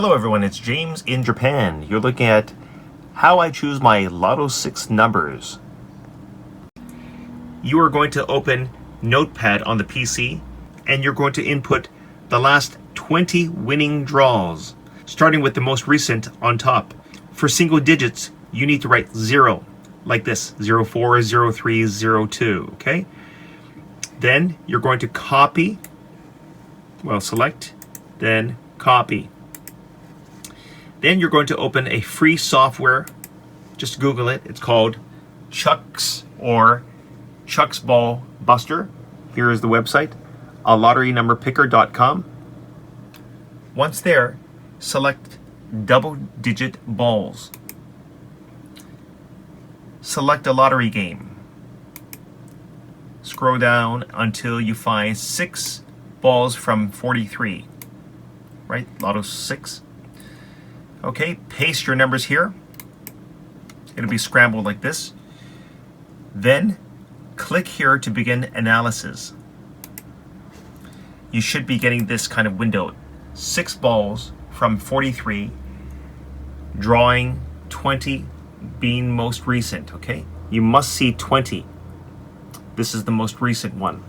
Hello everyone, it's James in Japan. You're looking at how I choose my Lotto 6 numbers. You are going to open Notepad on the PC and you're going to input the last 20 winning draws, starting with the most recent on top. For single digits, you need to write 0, like this, 04, 03, 02, okay? Then you're going to copy, select, then copy. Then you're going to open a free software. Just Google it. It's called Chucks or Chucks Ball Buster. Here is the website, alotterynumberpicker.com. Once there, select double-digit balls. Select a lottery game. Scroll down until you find 6 balls from 43. Right? Lotto 6. Okay, paste your numbers here. It'll be scrambled like this. Then click here to begin analysis. You should be getting this kind of window. 6 balls from 43, drawing 20 being most recent, okay? You must see 20. This is the most recent one.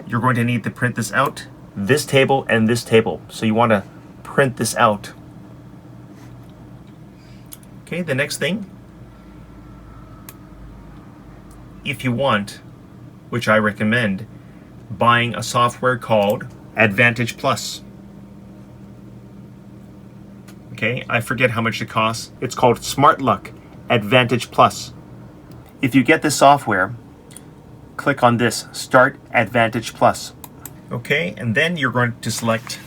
You're going to need to print this out, this table and this table. So you want to print this out. Okay, the next thing, if you want, which I recommend, buying a software called Advantage Plus. Okay, I forget how much it costs. It's called Smart Luck Advantage Plus. If you get this software, click on this, Start Advantage Plus. Okay, and then you're going to select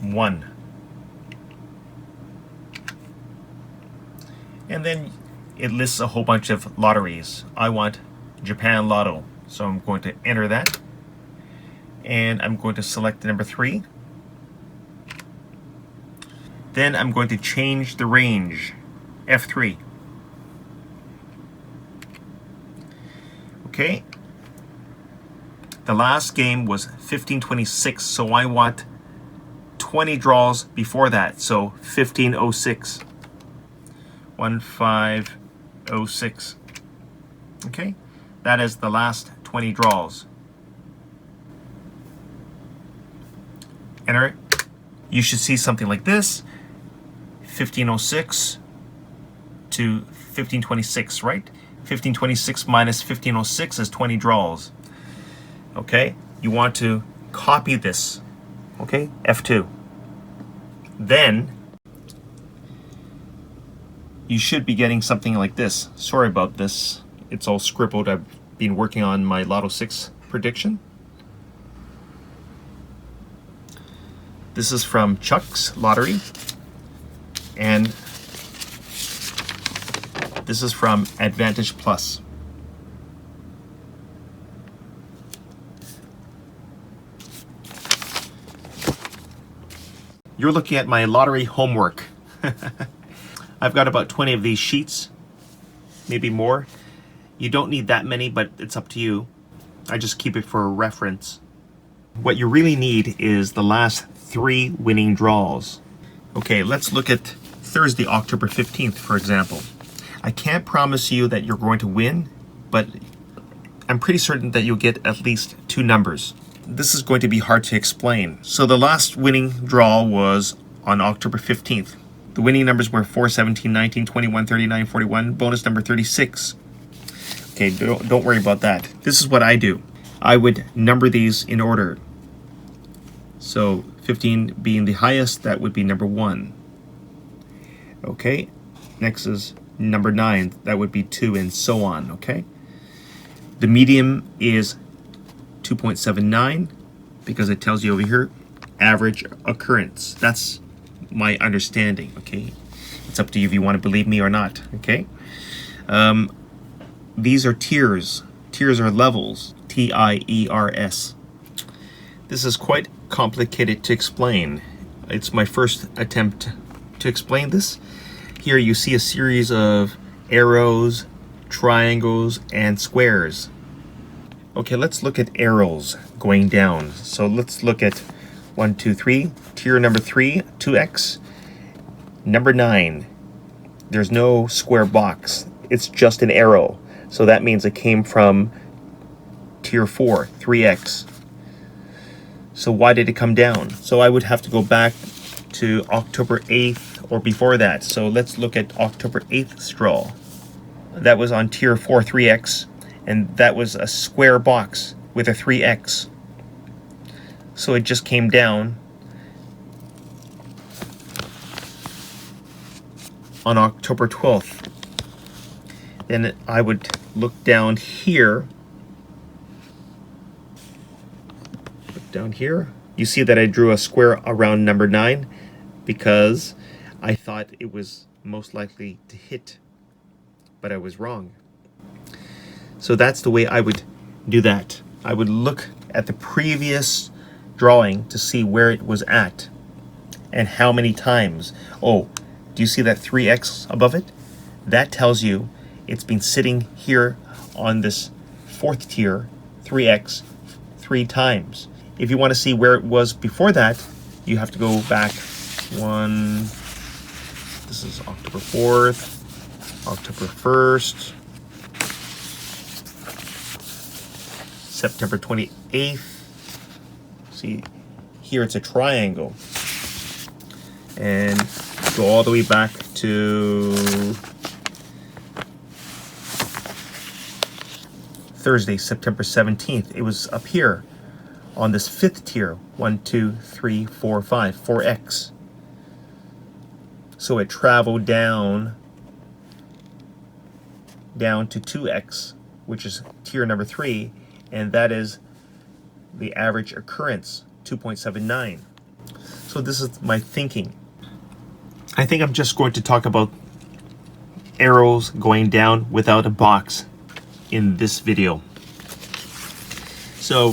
1. And then it lists a whole bunch of lotteries. I want Japan Lotto, so I'm going to enter that. And I'm going to select the number 3. Then I'm going to change the range, F3. Okay. The last game was 1526, so I want 20 draws before that, so 1506. 1506. Okay, that is the last 20 draws. Enter it. You should see something like this, 1506 to 1526, right? 1526 minus 1506 is 20 draws. Okay, you want to copy this. Okay, F2. Then you should be getting something like this. Sorry about this. It's all scribbled. I've been working on my Lotto 6 prediction. This is from Chuck's Lottery. And this is from Advantage Plus. You're looking at my lottery homework. I've got about 20 of these sheets, maybe more. You don't need that many, but it's up to you. I just keep it for a reference. What you really need is the last 3 winning draws. Okay, let's look at Thursday, October 15th, for example. I can't promise you that you're going to win, but I'm pretty certain that you'll get at least 2 numbers. This is going to be hard to explain. So the last winning draw was on October 15th. The winning numbers were 4, 17, 19, 21, 39, 41, bonus number 36. Okay, don't worry about that. This is what I do. I would number these in order. So 15 being the highest, that would be number 1. Okay, next is number 9, that would be 2, and so on, okay? The medium is 2.79 because it tells you over here, average occurrence. That's my understanding, okay? It's up to you if you want to believe me or not, okay? These are tiers. Tiers are levels, T-I-E-R-S. This is quite complicated to explain. It's my first attempt to explain this. Here you see a series of arrows, triangles, and squares. Okay, let's look at arrows going down. So let's look at 1, 2, 3. Tier number 3, 2x. Number 9. There's no square box. It's just an arrow. So that means it came from tier 4, 3x. So why did it come down? So I would have to go back to October 8th or before that. So let's look at October 8th draw. That was on tier 4, 3x, and that was a square box with a 3x. So it just came down on October 12th. Then I would look down here. Look down here. You see that I drew a square around number 9 because I thought it was most likely to hit, but I was wrong. So that's the way I would do that. I would look at the previous drawing to see where it was at and how many times. Oh, do you see that 3x above it? That tells you it's been sitting here on this 4th tier, 3x, 3 times. If you want to see where it was before that, you have to go back this is October 4th, October 1st, September 28th. See, here it's a triangle. And go all the way back to Thursday, September 17th. It was up here on this 5th tier. 1, 2, 3, 4, 5, 4x. So it traveled down to 2x, which is tier number 3, and that is the average occurrence, 2.79. So this is my thinking. I think I'm just going to talk about arrows going down without a box in this video. So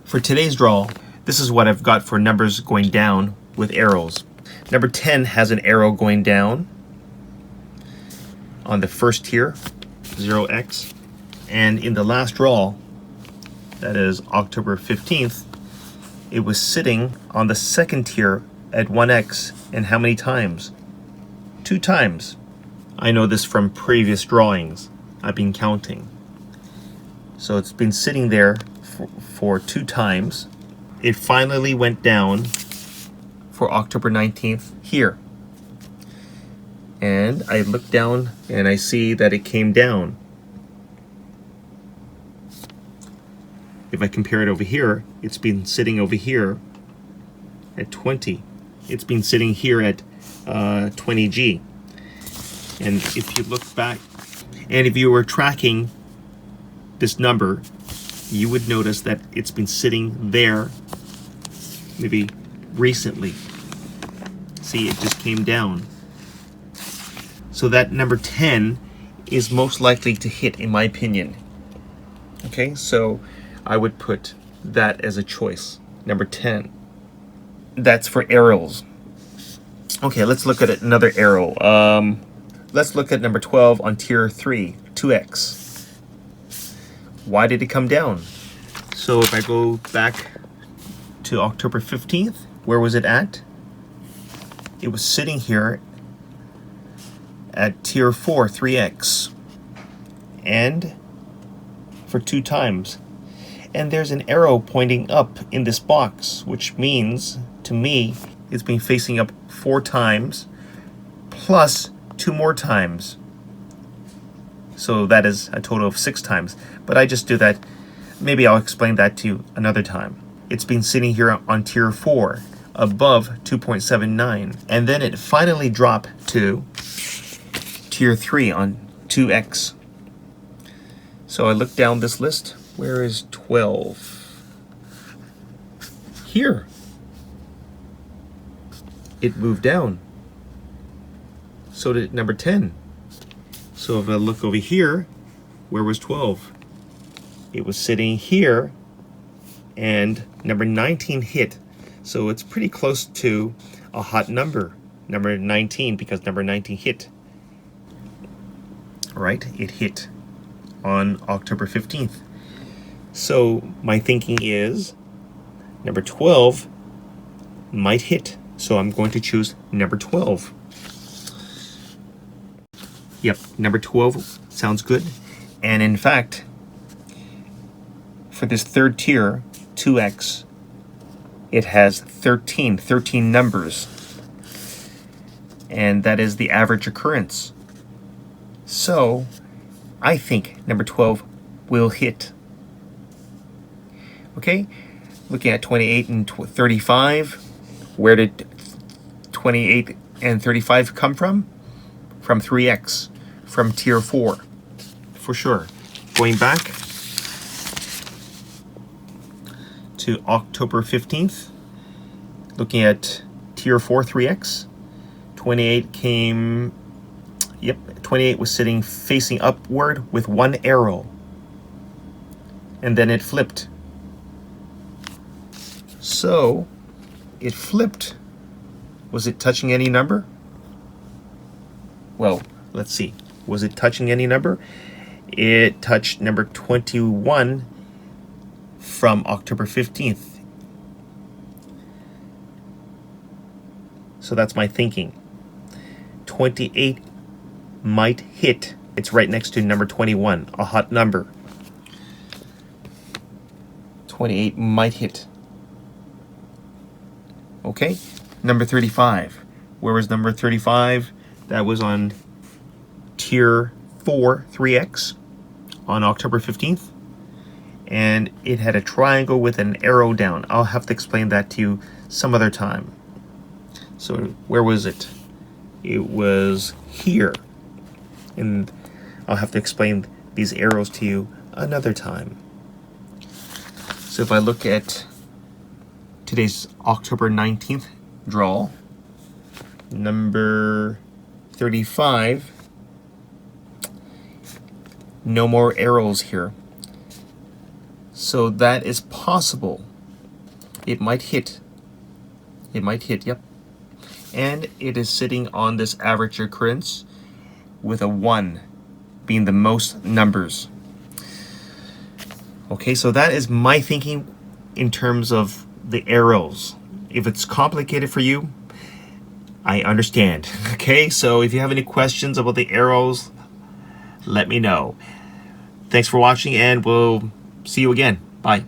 for today's draw, this is what I've got for numbers going down with arrows. Number 10 has an arrow going down on the 1st tier, 0x. And in the last draw, that is October 15th, it was sitting on the 2nd tier at 1x. And how many times? 2 times. I know this from previous drawings. I've been counting. So it's been sitting there for 2 times. It finally went down for October 19th here. And I look down and I see that it came down. If I compare it over here, it's been sitting over here at 20. It's been sitting here at 20G. And if you look back, and if you were tracking this number, you would notice that it's been sitting there maybe recently. See, it just came down. So that number 10 is most likely to hit, in my opinion. Okay, so I would put that as a choice. Number 10. That's for arrows. Okay, let's look at another arrow. Let's look at number 12 on tier 3, 2x. Why did it come down? So if I go back to October 15th, where was it at? It was sitting here at tier 4, 3x. And for 2 times. And there's an arrow pointing up in this box, which means, to me, it's been facing up 4 times, plus 2 more times. So that is a total of 6 times. But I just do that. Maybe I'll explain that to you another time. It's been sitting here on tier 4, above 2.79. And then it finally dropped to tier 3 on 2x. So I look down this list. Where is 12? Here. It moved down. So did number 10. So if I look over here, where was 12? It was sitting here, and number 19 hit. So it's pretty close to a hot number, number 19, because number 19 hit. Right? It hit on October 15th. So my thinking is number 12 might hit. So I'm going to choose number 12. Yep, number 12 sounds good. And in fact, for this third tier, 2x, it has 13 numbers. And that is the average occurrence. So I think number 12 will hit. Okay, looking at 28 and 35, where did 28 and 35 come from? From 3x, from tier 4, for sure. Going back to October 15th, looking at tier 4, 3x, 28 came, yep, 28 was sitting facing upward with one arrow. And then it flipped. So, it flipped. Was it touching any number? Well, let's see. Was it touching any number? It touched number 21 from October 15th. So that's my thinking. 28 might hit. It's right next to number 21, a hot number. 28 might hit. Okay, number 35. Where was number 35? That was on tier 4, 3x on October 15th. And it had a triangle with an arrow down. I'll have to explain that to you some other time. So where was it? It was here. And I'll have to explain these arrows to you another time. So if I look at today's October 19th draw, number 35, no more arrows here. So that is possible. It might hit. It might hit, yep. And it is sitting on this average occurrence with a 1 being the most numbers. Okay, so that is my thinking in terms of the arrows. If it's complicated for you, I understand. Okay, so if you have any questions about the arrows, let me know. Thanks for watching, and we'll see you again. Bye.